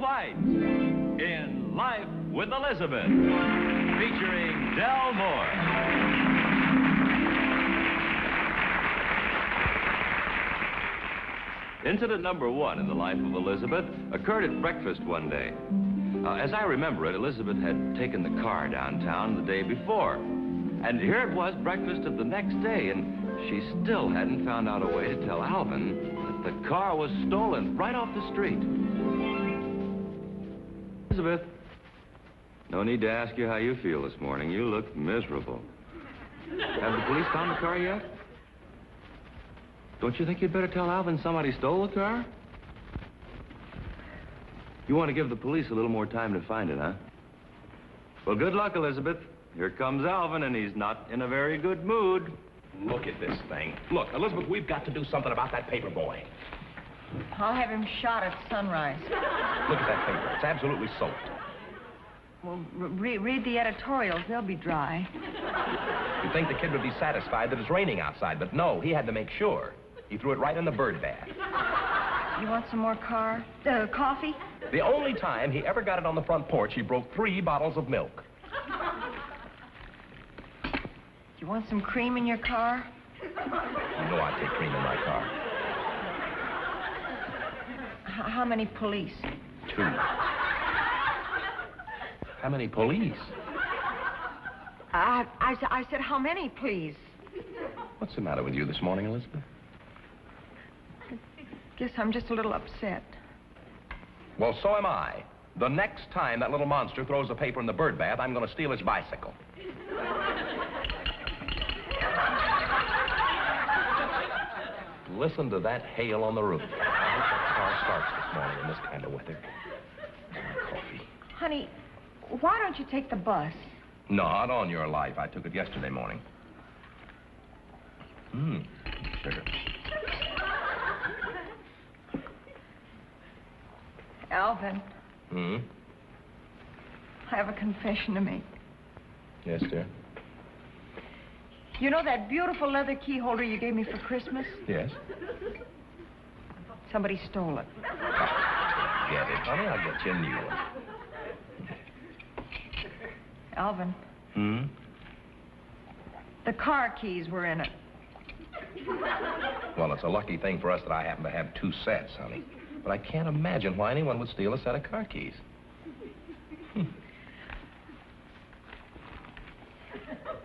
White in Life with Elizabeth, featuring Del Moore. Incident number 1 in the life of Elizabeth occurred at breakfast one day. As I remember it, Elizabeth had taken the car downtown the day before. And here it was, breakfast of the next day, and she still hadn't found out a way to tell Alvin that the car was stolen right off the street. Elizabeth, no need to ask you how you feel this morning. You look miserable. Have the police found the car yet? Don't you think you'd better tell Alvin somebody stole the car? You want to give the police a little more time to find it, huh? Well, good luck, Elizabeth. Here comes Alvin, and he's not in a very good mood. Look at this thing. Look, Elizabeth, we've got to do something about that paper boy. I'll have him shot at sunrise. Look at that paper. It's absolutely soaked. Well, read the editorials. They'll be dry. You'd think the kid would be satisfied that it's raining outside, but no, he had to make sure. He threw it right in the bird bath. You want some more coffee? The only time he ever got it on the front porch, he broke 3 bottles of milk. You want some cream in your car? You know I take cream in my car. How many police? 2. How many police? I said how many, please? What's the matter with you this morning, Elizabeth? Guess I'm just a little upset. Well, so am I. The next time that little monster throws a paper in the bird bath, I'm going to steal his bicycle. Listen to that hail on the roof. I hope that car starts this morning in this kind of weather. Coffee. Honey, why don't you take the bus? Not on your life. I took it yesterday morning. Sugar. Alvin. I have a confession to make. Yes, dear. You know that beautiful leather key holder you gave me for Christmas? Yes. Somebody stole it. Get it, honey. I'll get you a new one. Alvin. The car keys were in it. Well, it's a lucky thing for us that I happen to have 2 sets, honey. But I can't imagine why anyone would steal a set of car keys.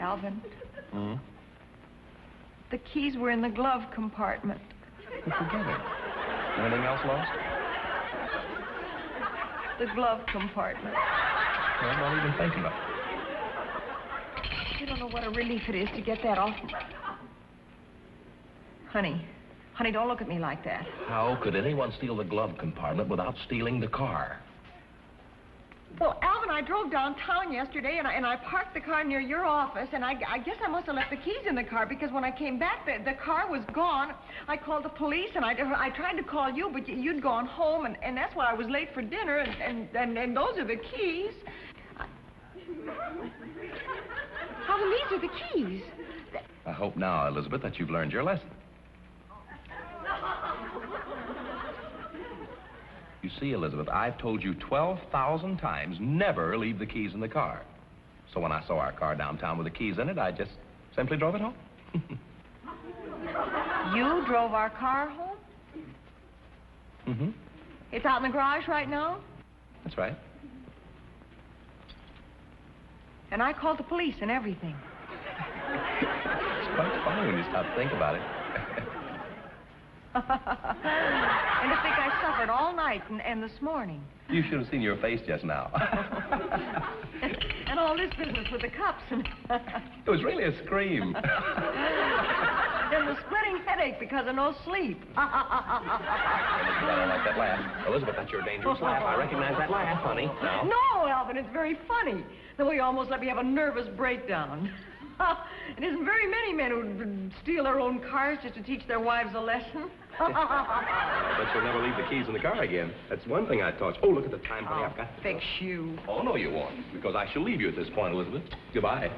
Alvin. The keys were in the glove compartment. Well, forget it. Anything else lost? The glove compartment. Well, I'm not even thinking of it. You don't know what a relief it is to get that off. Honey, don't look at me like that. How could anyone steal the glove compartment without stealing the car? Well, Alvin, I drove downtown yesterday, and I parked the car near your office, and I guess I must have left the keys in the car, because when I came back, the car was gone. I called the police, and I tried to call you, but you'd gone home, and that's why I was late for dinner, and those are the keys. Alvin, these are the keys. I hope now, Elizabeth, that you've learned your lesson. You see, Elizabeth, I've told you 12,000 times, never leave the keys in the car. So when I saw our car downtown with the keys in it, I just simply drove it home. You drove our car home? It's out in the garage right now? That's right. And I called the police and everything. It's quite funny when you stop to think about it. And to think I suffered all night and this morning. You should have seen your face just now. And all this business with the cups. It was really a scream. And the splitting headache because of no sleep. I don't like that laugh. Elizabeth, that's your dangerous laugh. I recognize that laugh, honey. Now. No, Alvin, it's very funny. The way you almost let me have a nervous breakdown. It isn't very many men who steal their own cars just to teach their wives a lesson. I bet you'll never leave the keys in the car again. That's one thing I taught you. Oh, look at the time, honey. I've got to fix you. Oh, no, you won't, because I shall leave you at this point, Elizabeth. Goodbye.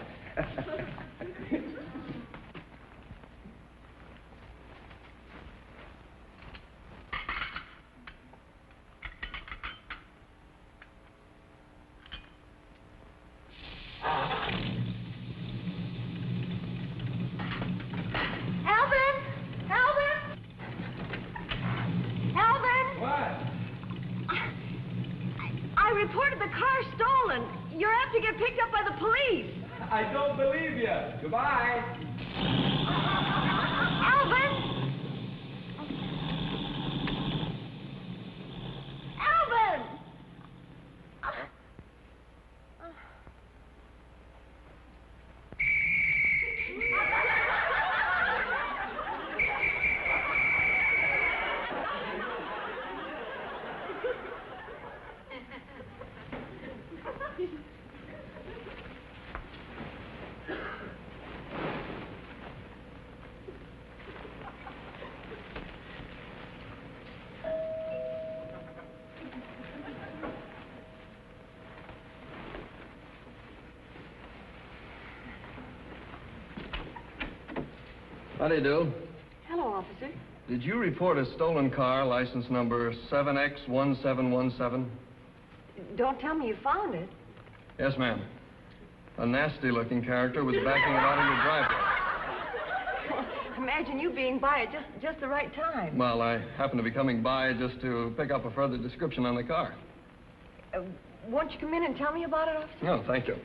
have to get picked up by the police. I don't believe you. Goodbye. Alvin! Alvin! How do you do? Hello, officer. Did you report a stolen car, license number 7X1717? Don't tell me you found it. Yes, ma'am. A nasty-looking character was backing it out of your driveway. Imagine you being by at just the right time. Well, I happened to be coming by just to pick up a further description on the car. Won't you come in and tell me about it, officer? No, thank you.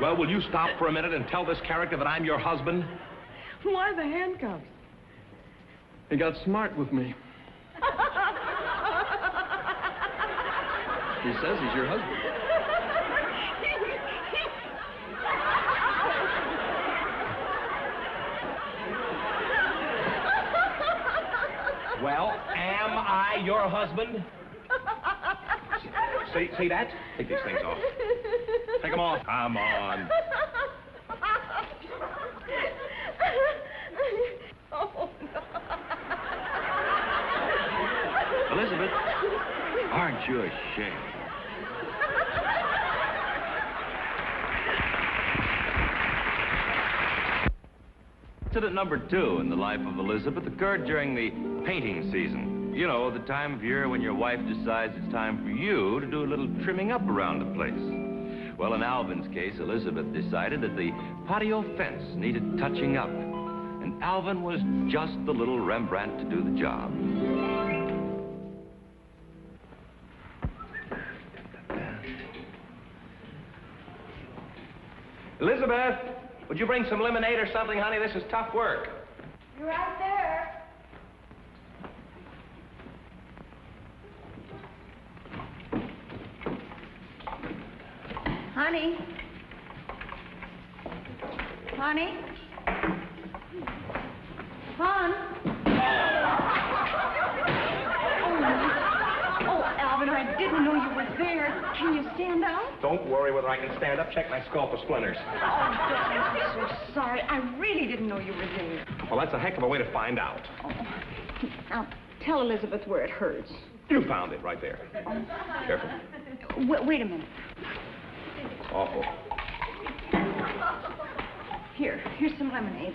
Well, will you stop for a minute and tell this character that I'm your husband? Why the handcuffs? He got smart with me. He says he's your husband. Well, am I your husband? See that? Take these things off. Take them off. Come on. Oh, no. Elizabeth, aren't you ashamed? Incident number 2 in the life of Elizabeth occurred during the painting season. You know, the time of year when your wife decides it's time for you to do a little trimming up around the place. Well, in Alvin's case, Elizabeth decided that the patio fence needed touching up. And Alvin was just the little Rembrandt to do the job. Elizabeth, would you bring some lemonade or something, honey? This is tough work. You're right there. Honey? Honey? Hon? Oh, Alvin, I didn't know you were there. Can you stand up? Don't worry whether I can stand up. Check my skull for splinters. Oh, I'm so sorry. I really didn't know you were there. Well, that's a heck of a way to find out. Oh. Now, tell Elizabeth where it hurts. You found it right there. Careful. Wait a minute. Awful. Here's some lemonade.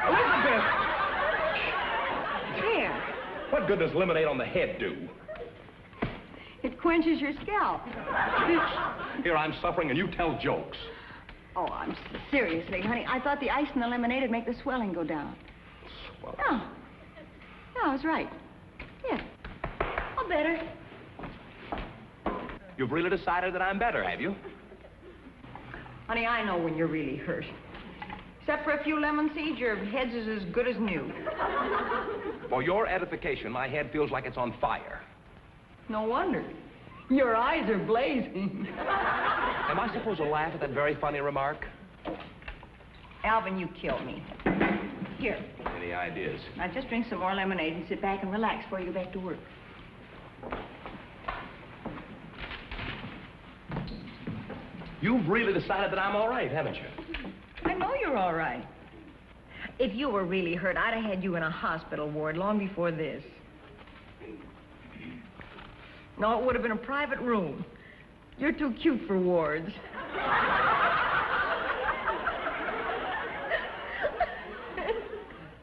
Elizabeth! Here. What good does lemonade on the head do? It quenches your scalp. Here I'm suffering and you tell jokes. Oh, seriously, honey. I thought the ice in the lemonade would make the swelling go down. Swelling? No, I was right. Yeah. Oh, better. You've really decided that I'm better, have you? Honey, I know when you're really hurt. Except for a few lemon seeds, your head's as good as new. For your edification, my head feels like it's on fire. No wonder. Your eyes are blazing. Am I supposed to laugh at that very funny remark? Alvin, you killed me. Here. Any ideas? Now, just drink some more lemonade and sit back and relax before you go back to work. You've really decided that I'm all right, haven't you? I know you're all right. If you were really hurt, I'd have had you in a hospital ward long before this. No, it would have been a private room. You're too cute for wards.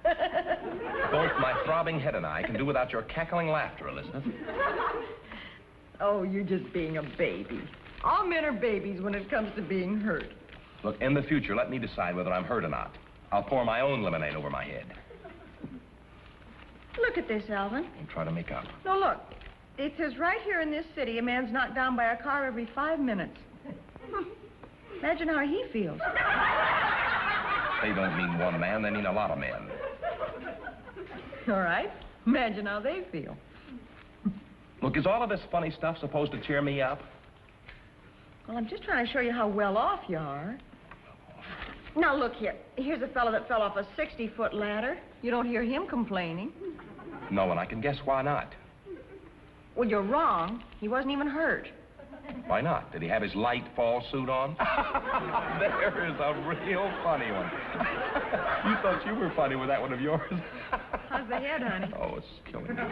Both my throbbing head and I can do without your cackling laughter, Elizabeth. Oh, you're just being a baby. All men are babies when it comes to being hurt. Look, in the future, let me decide whether I'm hurt or not. I'll pour my own lemonade over my head. Look at this, Alvin. And try to make up. No, look. It says right here in this city, a man's knocked down by a car every 5 minutes. Imagine how he feels. They don't mean one man, they mean a lot of men. All right. Imagine how they feel. Look, is all of this funny stuff supposed to cheer me up? Well, I'm just trying to show you how well off you are. Now, look here. Here's a fellow that fell off a 60-foot ladder. You don't hear him complaining. No, and I can guess why not. Well, you're wrong. He wasn't even hurt. Why not? Did he have his light fall suit on? There is a real funny one. You thought you were funny with that one of yours. How's the head, honey? Oh, it's killing me.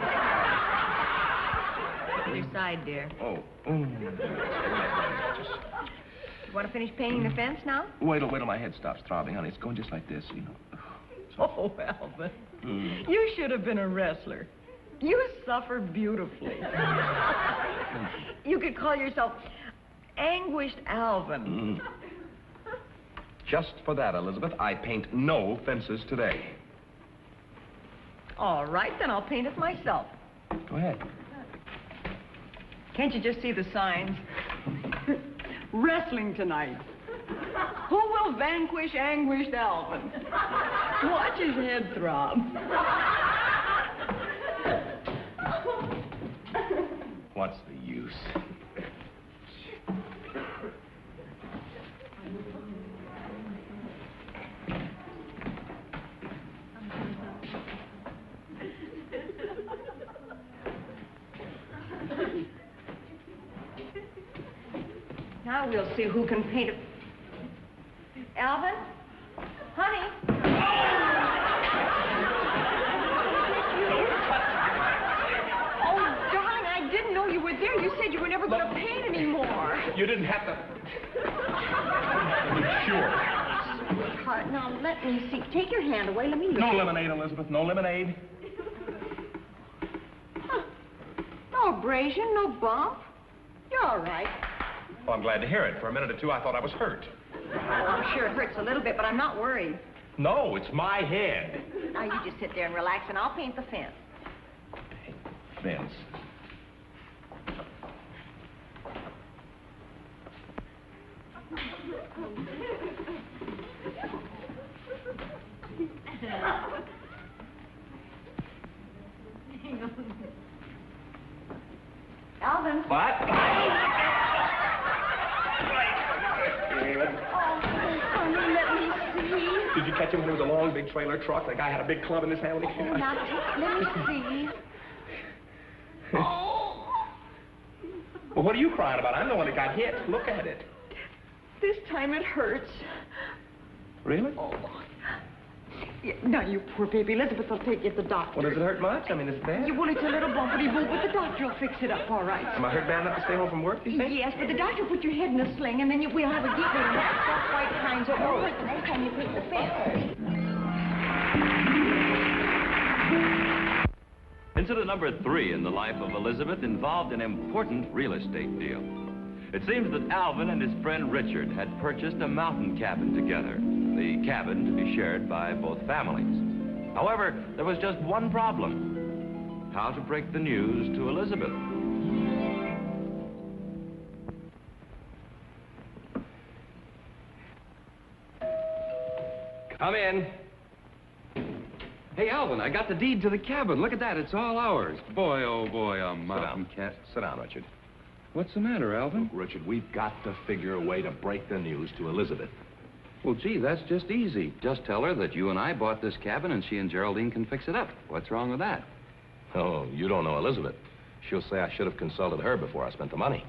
Your side, dear. Oh. Just... You want to finish painting the fence now? Wait till my head stops throbbing, honey. It's going just like this, you know. Oh, Alvin. You should have been a wrestler. You suffer beautifully. You could call yourself Anguished Alvin. Just for that, Elizabeth, I paint no fences today. All right, then I'll paint it myself. Go ahead. Can't you just see the signs? Wrestling tonight. Who will vanquish Anguished Alvin? Watch his head throb. What's the use? Now we'll see who can paint it. Alvin? Honey? Oh, darling, I didn't know you were there. You said you were never going to paint anymore. You didn't have to... Sure. Sweetheart, now let me see. Take your hand away. Let me look. No lemonade, Elizabeth. No lemonade. Huh. No abrasion, no bump. You're all right. Well, I'm glad to hear it. For a minute or two, I thought I was hurt. Oh, I'm sure it hurts a little bit, but I'm not worried. No, it's my head. Now, you just sit there and relax, and I'll paint the fence. Fence. Alvin. What? Honey, let me see. Did you catch him when he was a long, big trailer truck? The guy had a big club in his hand when he came out. Now, let me see. Oh. Well, what are you crying about? I'm the one that got hit. Look at it. This time it hurts. Really? Oh. Yeah, now, you poor baby. Elizabeth will take you to the doctor. Well, does it hurt much? I mean, is it bad? Well, it's a little bumpity boo, but the doctor will fix it up all right. Am I hurt bad enough to stay home from work, you think? Yes, but the doctor will put your head in a sling, and then we'll have a deep little soft white kind so it won't hurt the next time you paint the fence. Incident number 3 in the life of Elizabeth involved an important real estate deal. It seems that Alvin and his friend Richard had purchased a mountain cabin together, the cabin to be shared by both families. However, there was just one problem: how to break the news to Elizabeth. Come in. Hey, Alvin, I got the deed to the cabin. Look at that. It's all ours. Boy, oh, boy, a mountain cat. Sit down, Richard. What's the matter, Alvin? Look, Richard, we've got to figure a way to break the news to Elizabeth. Well, gee, that's just easy. Just tell her that you and I bought this cabin and she and Geraldine can fix it up. What's wrong with that? Oh, you don't know Elizabeth. She'll say I should have consulted her before I spent the money.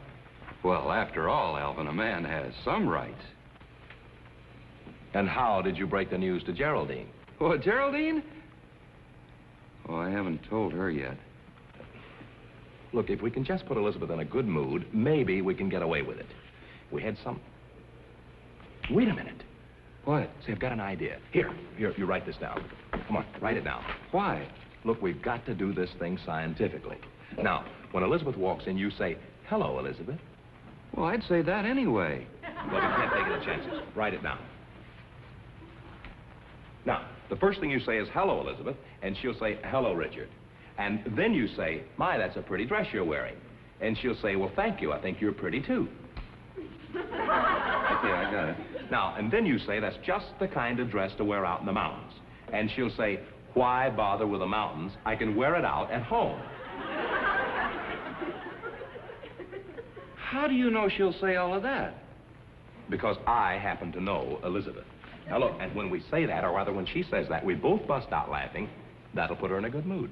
Well, after all, Alvin, a man has some rights. And how did you break the news to Geraldine? Oh, Geraldine? Oh, I haven't told her yet. Look, if we can just put Elizabeth in a good mood, maybe we can get away with it. We had some... Wait a minute. What? See, I've got an idea. Here, you write this down. Come on, write it down. Why? Look, we've got to do this thing scientifically. Now, when Elizabeth walks in, you say, "Hello, Elizabeth." Well, I'd say that anyway. Well, you can't take any chances. Write it down. Now, the first thing you say is, hello, Elizabeth, and she'll say, hello, Richard. And then you say, my, that's a pretty dress you're wearing. And she'll say, well, thank you, I think you're pretty, too. Okay, I got it. Now, and then you say, that's just the kind of dress to wear out in the mountains. And she'll say, why bother with the mountains? I can wear it out at home. How do you know she'll say all of that? Because I happen to know Elizabeth. Now, look, and when we say that, or rather when she says that, we both bust out laughing. That'll put her in a good mood.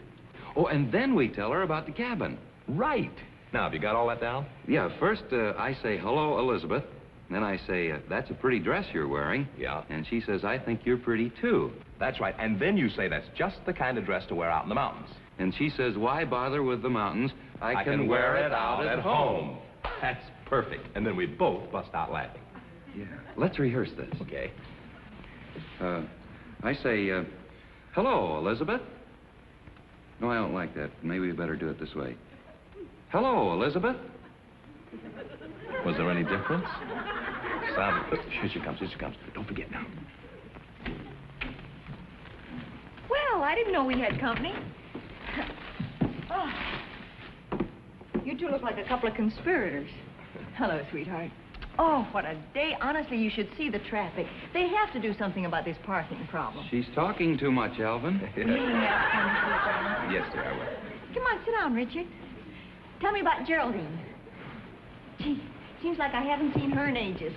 Oh, and then we tell her about the cabin. Right. Now, have you got all that down? Yeah, first I say, hello, Elizabeth. Then I say, that's a pretty dress you're wearing. Yeah. And she says, I think you're pretty, too. That's right. And then you say, that's just the kind of dress to wear out in the mountains. And she says, why bother with the mountains? I can wear it out at home. That's perfect. And then we both bust out laughing. Yeah. Let's rehearse this. Okay. I say, hello, Elizabeth. No, I don't like that. Maybe we better do it this way. Hello, Elizabeth. Was there any difference? Here she comes, here she comes. Don't forget now. Well, I didn't know we had company. Oh. You two look like a couple of conspirators. Hello, sweetheart. Oh, what a day. Honestly, you should see the traffic. They have to do something about this parking problem. She's talking too much, Alvin. Yes, dear, I will. Come on, sit down, Richard. Tell me about Geraldine. Gee, seems like I haven't seen her in ages.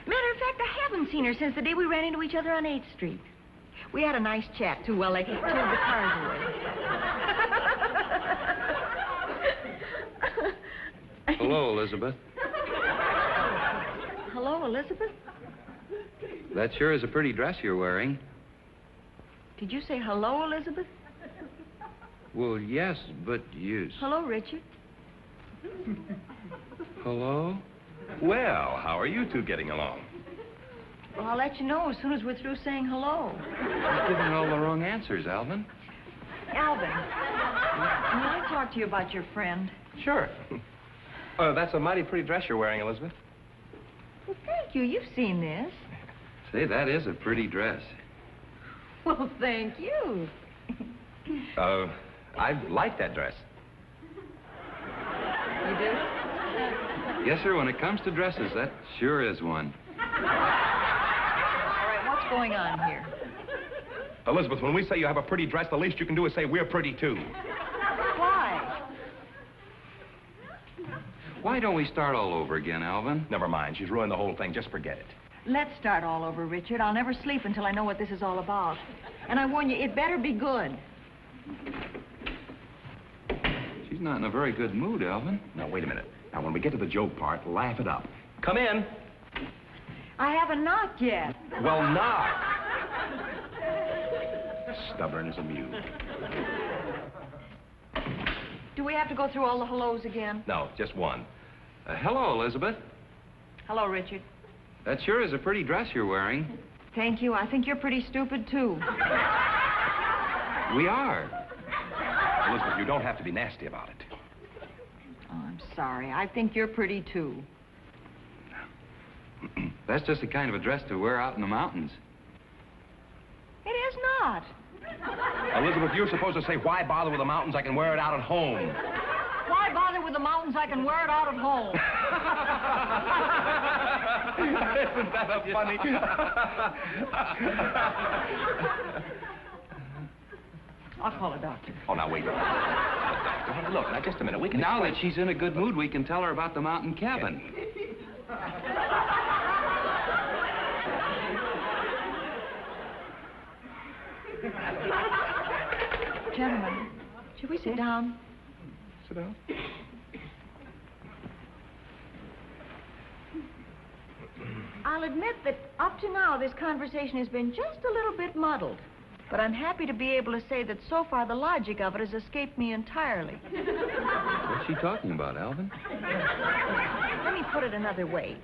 Matter of fact, I haven't seen her since the day we ran into each other on 8th Street. We had a nice chat, too, while they towed the cars away. Hello, Elizabeth. Hello, Elizabeth? That sure is a pretty dress you're wearing. Did you say hello, Elizabeth? Well, yes, but you... Hello, Richard. Hello? Well, how are you two getting along? Well, I'll let you know as soon as we're through saying hello. You're giving all the wrong answers, Alvin. Alvin, can I talk to you about your friend? Sure. That's a mighty pretty dress you're wearing, Elizabeth. Well, thank you. You've seen this. Say, that is a pretty dress. Well, thank you. I like that dress. You do? Yes, sir, when it comes to dresses, that sure is one. All right, what's going on here? Elizabeth, when we say you have a pretty dress, the least you can do is say we're pretty, too. Why? Why don't we start all over again, Alvin? Never mind. She's ruined the whole thing. Just forget it. Let's start all over, Richard. I'll never sleep until I know what this is all about. And I warn you, it better be good. She's not in a very good mood, Alvin. Now, wait a minute. Now, when we get to the joke part, laugh it up. Come in. I haven't knocked yet. Well, knock. Stubborn as a mule. Do we have to go through all the hellos again? No, just one. Hello, Elizabeth. Hello, Richard. That sure is a pretty dress you're wearing. Thank you. I think you're pretty stupid, too. We are. Elizabeth, you don't have to be nasty about it. Oh, I'm sorry. I think you're pretty, too. That's just the kind of a dress to wear out in the mountains. It is not. Elizabeth, you're supposed to say, why bother with the mountains? I can wear it out at home. Why bother with the mountains? I can wear it out at home. Isn't that a funny? I'll call a doctor. Oh, now, wait. Doctor, look, now, just a minute. We can Now explain. that she's in a good mood, we can tell her about the mountain cabin. Gentlemen, should we sit down? Sit down. I'll admit that up to now, this conversation has been just a little bit muddled. But I'm happy to be able to say that so far the logic of it has escaped me entirely. What's she talking about, Alvin? Let me put it another way.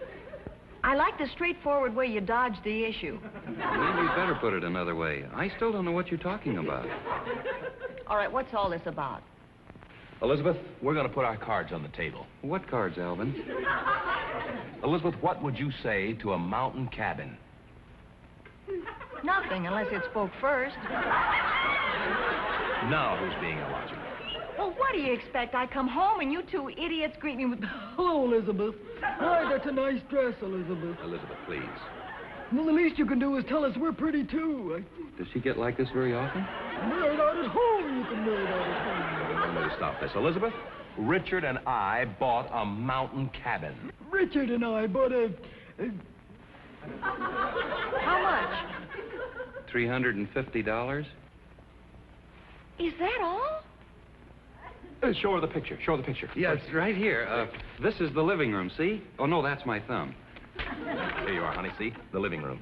I like the straightforward way you dodged the issue. Maybe you'd better put it another way. I still don't know what you're talking about. All right, what's all this about? Elizabeth, we're going to put our cards on the table. What cards, Alvin? Elizabeth, what would you say to a mountain cabin? Nothing, unless it spoke first. Now who's being illogical? Well, what do you expect? I come home and you two idiots greet me with... Hello, Elizabeth. Why, that's a nice dress, Elizabeth. Elizabeth, please. Well, the least you can do is tell us we're pretty, too. Does she get like this very often? Married out at home. You can marry out at home. Let me stop this. Elizabeth, Richard and I bought a mountain cabin. Richard and I bought a... How much? $350? Is that all? Show her the picture. Show her the picture. Yeah, it's right here. This is the living room, see? Oh, no, that's my thumb. Here you are, honey. See? The living room.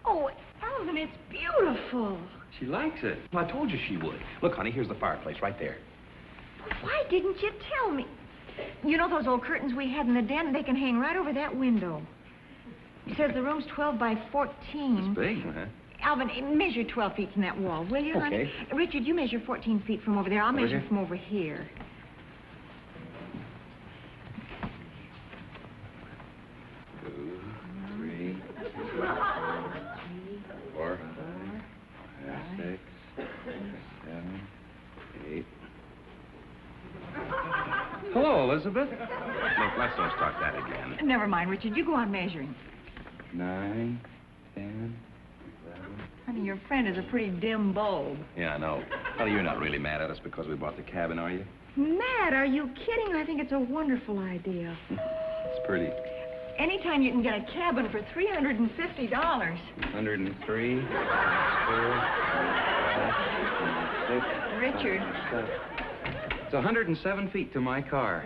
Oh, Alvin, it's beautiful. She likes it. Well, I told you she would. Look, honey, here's the fireplace right there. Why didn't you tell me? You know those old curtains we had in the den? They can hang right over that window. It says the room's 12 by 14. It's big, huh? Alvin, measure 12 feet from that wall, will you, honey? Okay. Richard, you measure 14 feet from over there. I'll measure here? from over here. 2, 3, 4, 5, 6, 7, 8. Hello, Elizabeth. Look, let's not start that again. Never mind, Richard. You go on measuring. 9, 10, 11. Honey, your friend is a pretty dim bulb. Yeah, I know. Honey, you're not really mad at us because we bought the cabin, are you? Mad? Are you kidding? I think it's a wonderful idea. It's pretty. Anytime you can get a cabin for $350. 103, 4, 5, 6. Richard. 7. It's 107 feet to my car.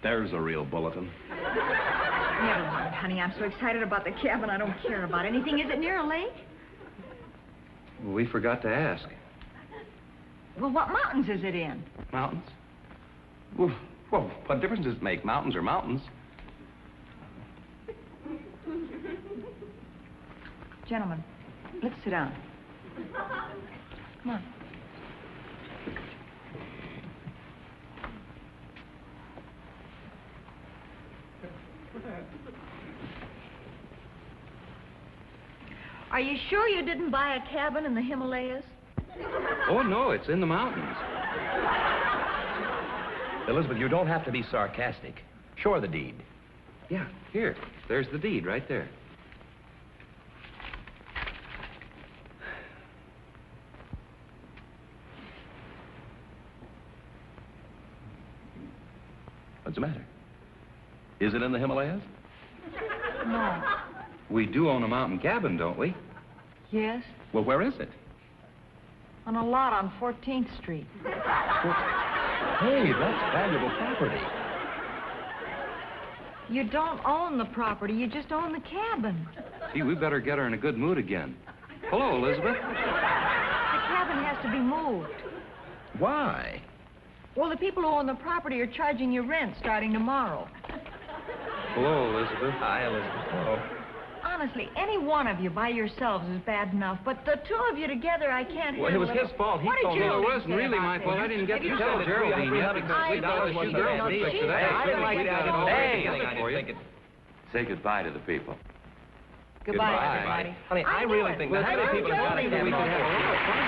There's a real bulletin. Never mind, honey. I'm so excited about the cabin, I don't care about anything. Is it near a lake? Well, we forgot to ask. Well, what mountains is it in? Mountains? Well, what difference does it make, mountains or mountains? Gentlemen, let's sit down. Come on. Are you sure you didn't buy a cabin in the Himalayas? Oh, no, it's in the mountains. Elizabeth, you don't have to be sarcastic. Show her the deed. Yeah, here. There's the deed right there. What's the matter? Is it in the Himalayas? No. We do own a mountain cabin, don't we? Yes? Well, where is it? On a lot on 14th Street. Hey, that's valuable property. You don't own the property, you just own the cabin. Gee, we better get her in a good mood again. Hello, Elizabeth. The cabin has to be moved. Why? Well, the people who own the property are charging you rent starting tomorrow. Hello, Elizabeth. Hi, Elizabeth. Hello. Honestly, any one of you by yourselves is bad enough, but the two of you together, I can't Well, it handle was his fault. He What did told me Geraldine it wasn't say really about my this? fault. I didn't get to tell Geraldine yet because I we thought know she she got does. me. She Today. does. I didn't like that. I for you. think it. Say goodbye to the people. Goodbye, Goodbye. everybody. Honey, I knew really it. think that how many people have got a Geraldine cabin would we could know have a that. lot of fun.